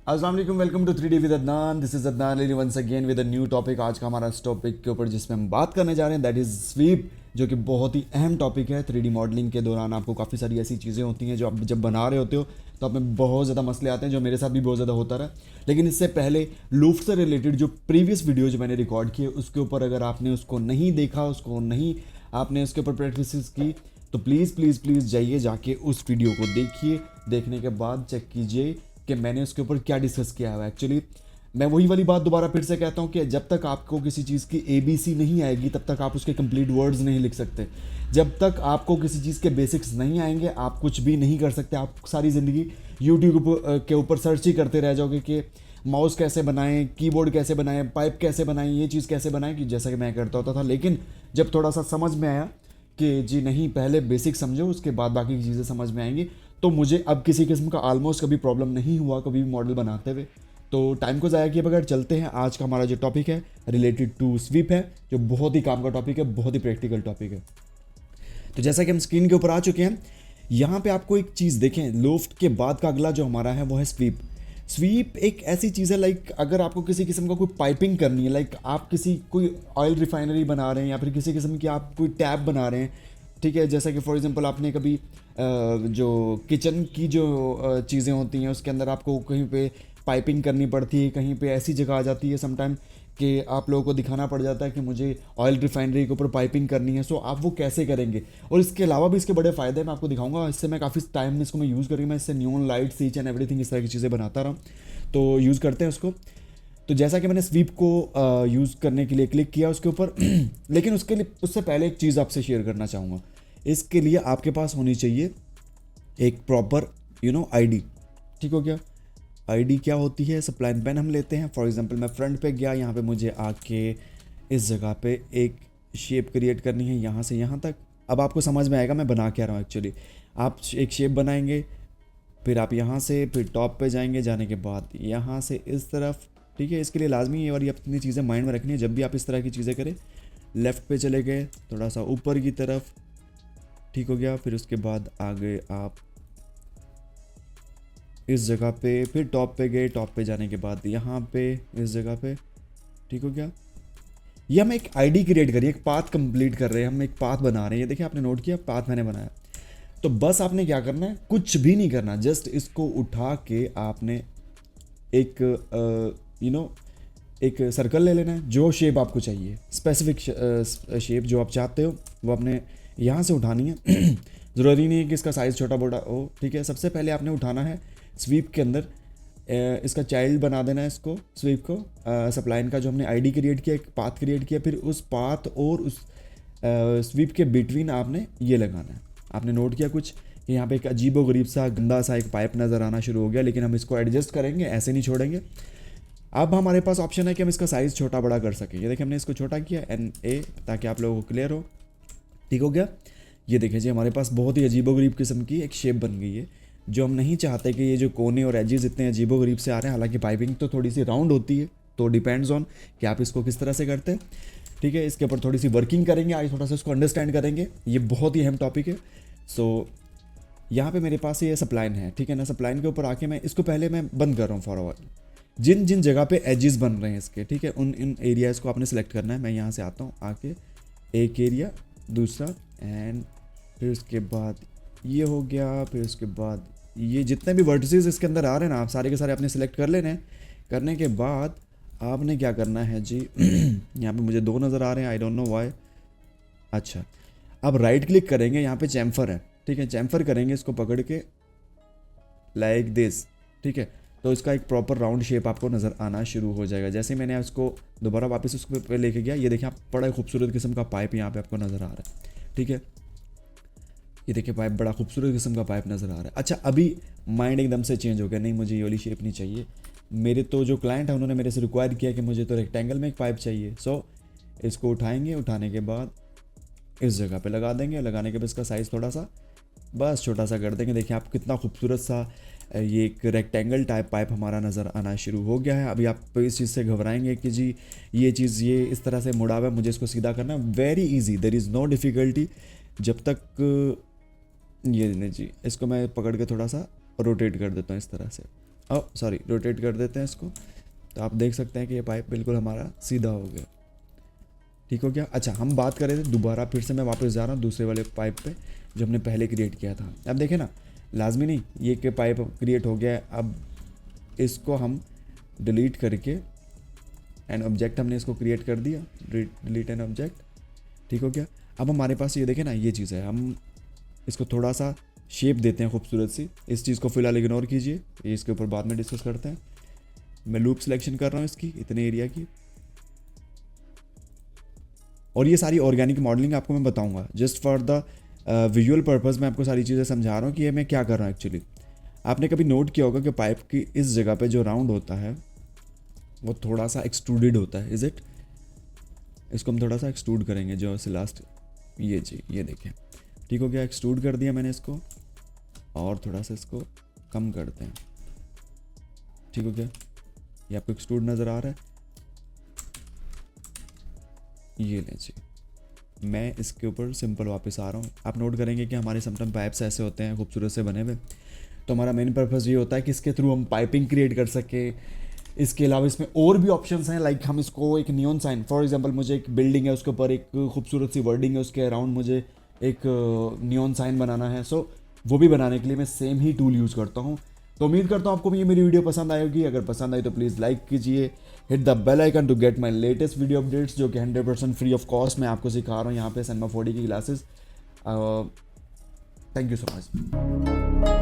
अस्सलाम वालेकुम, welcome to 3D with Adnan. This is Adnan Ali once again with a new topic. आज का हमारा इस टॉपिक के ऊपर जिसमें हम बात करने जा रहे हैं दैट इज़ स्वीप, जो कि बहुत ही अहम टॉपिक है। 3D मॉडलिंग के दौरान आपको काफ़ी सारी ऐसी चीज़ें होती हैं जो आप जब बना रहे होते हो तो आप में बहुत ज़्यादा मसले आते हैं, जो मेरे साथ भी बहुत ज़्यादा होता रहा। लेकिन इससे पहले लूफ्ट से रिलेटेड जो प्रीवियस वीडियो जो मैंने रिकॉर्ड किए उसके ऊपर अगर आपने उसको नहीं देखा, उसको नहीं आपने उसके ऊपर प्रैक्टिस की, तो प्लीज़ प्लीज़ प्लीज़ जाइए, जाके उस वीडियो को देखिए। देखने के बाद चेक कीजिए कि मैंने उसके ऊपर क्या डिस्कस किया है। एक्चुअली मैं वही वाली बात दोबारा फिर से कहता हूँ कि जब तक आपको किसी चीज़ की ABC नहीं आएगी तब तक आप उसके कंप्लीट वर्ड्स नहीं लिख सकते। जब तक आपको किसी चीज़ के बेसिक्स नहीं आएंगे आप कुछ भी नहीं कर सकते। आप सारी ज़िंदगी यूट्यूब के ऊपर सर्च ही करते रह जाओगे कि माउस कैसे बनाएं, कीबोर्ड कैसे बनाएं, पाइप कैसे बनाएं, ये चीज़ कैसे बनाएं, कि जैसा कि मैं करता होता था। लेकिन जब थोड़ा सा समझ में आया कि जी नहीं, पहले बेसिक समझो उसके बाद बाकी की चीज़ें समझ में आएंगी, तो मुझे अब किसी किस्म का ऑलमोस्ट कभी प्रॉब्लम नहीं हुआ कभी भी मॉडल बनाते हुए। तो टाइम को ज़ाया किए बगैर चलते हैं। आज का हमारा जो टॉपिक है रिलेटेड टू स्वीप है, जो बहुत ही काम का टॉपिक है, बहुत ही प्रैक्टिकल टॉपिक है। तो जैसा कि हम स्क्रीन के ऊपर आ चुके हैं, यहाँ पे आपको एक चीज़ देखें, लोफ्ट के बाद का अगला जो हमारा है वो है स्वीप। स्वीप एक ऐसी चीज़ है, लाइक अगर आपको किसी किस्म का कोई पाइपिंग करनी है, लाइक आप किसी कोई ऑयल रिफाइनरी बना रहे हैं या फिर किसी किस्म की आप कोई टैप बना रहे हैं, ठीक है। जैसा कि फॉर एग्जांपल आपने कभी जो किचन की जो चीज़ें होती हैं उसके अंदर आपको कहीं पे पाइपिंग करनी पड़ती है, कहीं पे ऐसी जगह आ जाती है समटाइम कि आप लोगों को दिखाना पड़ जाता है कि मुझे ऑयल रिफाइनरी के ऊपर पाइपिंग करनी है। सो आप वो कैसे करेंगे, और इसके अलावा भी इसके बड़े फ़ायदे मैं आपको दिखाऊंगा। इससे मैं काफ़ी टाइम में इसको मैं यूज़ करूँगी, मैं इससे न्यून लाइट्स ईच एंड एवरीथिंग इस तरह की चीज़ें बनाता रहा, तो यूज़ करते हैं उसको। तो जैसा कि मैंने स्वीप को यूज़ करने के लिए क्लिक किया उसके ऊपर लेकिन उसके लिए उससे पहले एक चीज़ आपसे शेयर करना चाहूँगा। इसके लिए आपके पास होनी चाहिए एक प्रॉपर आईडी। ठीक हो गया। आईडी क्या होती है, सप्लाइन पेन हम लेते हैं। फॉर एग्जांपल मैं फ्रंट पे गया, यहाँ पे मुझे आके इस जगह पे एक शेप क्रिएट करनी है यहाँ से यहाँ तक। अब आपको समझ में आएगा मैं बना क्या रहा हूँ एक्चुअली। आप एक शेप बनाएंगे, फिर आप यहाँ से फिर टॉप पे जाएंगे, जाने के बाद यहाँ से इस तरफ। ठीक है, इसके लिए लाजमी ये वाली अपनी चीज़ें माइंड में रखनी है जब भी आप इस तरह की चीज़ें करें। लेफ़्ट पे चले गए थोड़ा सा ऊपर की तरफ, ठीक हो गया। फिर उसके बाद आ गए आप इस जगह पे, फिर टॉप पे गए, टॉप पे जाने के बाद यहाँ पे इस जगह पे, ठीक हो गया। ये हम एक आईडी क्रिएट करिए, एक पाथ कंप्लीट कर रहे हैं, हम एक पाथ बना रहे हैं। ये देखिए आपने नोट किया, पाथ मैंने बनाया। तो बस आपने क्या करना है, कुछ भी नहीं करना, जस्ट इसको उठा के आपने एक एक सर्कल ले लेना है। जो शेप आपको चाहिए, स्पेसिफिक शेप जो आप चाहते हो वो आपने यहाँ से उठानी है ज़रूरी नहीं है कि इसका साइज़ छोटा बड़ा हो, ठीक है। सबसे पहले आपने उठाना है स्वीप के अंदर इसका चाइल्ड बना देना है इसको, स्वीप को। सप्लाइन का जो हमने आईडी क्रिएट किया, एक पाथ क्रिएट किया, फिर उस पाथ और उस स्वीप के बिटवीन आपने ये लगाना है। आपने नोट किया कुछ कि यहाँ पे एक अजीबो गरीब सा गंदा सा एक पाइप नज़र आना शुरू हो गया, लेकिन हम इसको एडजस्ट करेंगे, ऐसे नहीं छोड़ेंगे। अब हमारे पास ऑप्शन है कि हम इसका साइज़ छोटा बड़ा कर सकें। ये देखिए हमने इसको छोटा किया NA, ताकि आप लोगों को क्लियर हो। ठीक हो गया। ये देखिए जी हमारे पास बहुत ही अजीबोगरीब किस्म की एक शेप बन गई है, जो हम नहीं चाहते कि ये जो कोने और एजेस इतने अजीबोगरीब से आ रहे हैं। हालांकि पाइपिंग तो थोड़ी सी राउंड होती है, तो डिपेंड्स ऑन कि आप इसको किस तरह से करते हैं। ठीक है, इसके ऊपर थोड़ी सी वर्किंग करेंगे, आज थोड़ा सा इसको अंडरस्टैंड करेंगे। ये बहुत ही अहम टॉपिक है। सो यहाँ पे मेरे पास ये सप्लाइन है, ठीक है ना। सप्लाइन के ऊपर आके मैं इसको पहले मैं बंद कर रहा हूँ फॉर अवर। जिन जिन जगह पे एजेस बन रहे हैं इसके, ठीक है, उन इन एरियाज़ को आपने सेलेक्ट करना है। मैं यहाँ से आता हूँ, आके एक एरिया, दूसरा, एंड फिर उसके बाद ये हो गया। फिर उसके बाद ये जितने भी वर्टिसेस इसके अंदर आ रहे हैं ना, आप सारे के सारे आपने सेलेक्ट कर लेने हैं। करने के बाद आपने क्या करना है जी यहाँ पे मुझे 2 नज़र आ रहे हैं, आई डोंट नो व्हाई। अच्छा, अब राइट क्लिक करेंगे, यहाँ पे चैम्फर है, ठीक है। चैम्फर करेंगे इसको पकड़ के लाइक दिस, ठीक है। तो इसका एक प्रॉपर राउंड शेप आपको नज़र आना शुरू हो जाएगा। जैसे मैंने उसको दोबारा वापस उसको पे लेके गया, ये देखिए आप बड़ा खूबसूरत किस्म का पाइप यहाँ पे आपको नज़र आ रहा है, ठीक है। ये देखिए पाइप, बड़ा खूबसूरत किस्म का पाइप नज़र आ रहा है। अच्छा, अभी माइंड एकदम से चेंज हो गया, नहीं मुझे ये वाली शेप नहीं चाहिए। मेरे तो जो क्लाइंट है उन्होंने मेरे से रिक्वायर किया कि मुझे तो रेक्टेंगल में एक पाइप चाहिए। सो इसको उठाएंगे, उठाने के बाद इस जगह पे लगा देंगे। लगाने के बाद इसका साइज़ थोड़ा सा बस छोटा सा कर देंगे। देखिए आप कितना खूबसूरत सा ये एक रेक्टेंगल टाइप पाइप हमारा नज़र आना शुरू हो गया है। अभी आप इस चीज़ से घबराएंगे कि जी ये चीज़ ये इस तरह से मुड़ा हुआ है, मुझे इसको सीधा करना है। Very easy, there is no difficulty. जब तक ये नहीं जी, इसको मैं पकड़ के थोड़ा सा रोटेट कर देता हूँ इस तरह से, सॉरी रोटेट कर देते हैं इसको, तो आप देख सकते हैं कि ये पाइप बिल्कुल हमारा सीधा हो गया। ठीक हो गया। अच्छा, हम बात कर रहे थे दोबारा, फिर से मैं वापस जा रहा हूँ दूसरे वाले पाइप पे जो हमने पहले क्रिएट किया था। अब देखें ना, लाजमी नहीं ये कि पाइप क्रिएट हो गया है, अब इसको हम डिलीट करके एन ऑब्जेक्ट हमने इसको क्रिएट कर दिया, डिलीट एन ऑब्जेक्ट। ठीक हो गया। अब हमारे पास ये देखें ना, ये चीज़ है, हम इसको थोड़ा सा शेप देते हैं खूबसूरत सी। इस चीज़ को फिलहाल इग्नोर कीजिए, ये इसके ऊपर बाद में डिस्कस करते हैं। मैं लूप सिलेक्शन कर रहा हूँ इसकी, इतने एरिया की। और ये सारी ऑर्गेनिक मॉडलिंग आपको मैं बताऊंगा, just for the visual purpose मैं आपको सारी चीज़ें समझा रहा हूँ कि ये मैं क्या कर रहा हूँ एक्चुअली। आपने कभी नोट किया होगा कि पाइप की इस जगह पे जो राउंड होता है वो थोड़ा सा एक्सट्रूडेड होता है, इज इट? इसको हम थोड़ा सा एक्सट्रूड करेंगे, जो से लास्ट ये जी, ये देखें। ठीक हो गया, एक्सट्रूड कर दिया मैंने इसको, और थोड़ा सा इसको कम करते हैं। ठीक हो गया, ये आपको एक्सट्रूड नज़र आ रहा है, ये लें जी। मैं इसके ऊपर सिंपल वापस आ रहा हूँ। आप नोट करेंगे कि हमारे समटाइम पाइप्स ऐसे होते हैं खूबसूरत से बने हुए, तो हमारा मेन पर्पस ये होता है कि इसके थ्रू हम पाइपिंग क्रिएट कर सके। इसके अलावा इसमें और भी ऑप्शंस हैं, लाइक हम इसको एक नियॉन साइन, फॉर एग्जांपल मुझे एक बिल्डिंग है उसके ऊपर एक खूबसूरत सी वर्डिंग है, उसके अराउंड मुझे एक नियॉन साइन बनाना है। सो वो भी बनाने के लिए मैं सेम ही टूल यूज़ करता हूँ। तो उम्मीद करता हूँ आपको ये मेरी वीडियो पसंद आएगी। अगर पसंद आई तो प्लीज़ लाइक कीजिए, hit the bell icon to get my latest video updates, जो कि 100% फ्री ऑफ कॉस्ट मैं आपको सिखा रहा हूँ यहाँ पे सिनेमा 4D की classes. Thank you so much.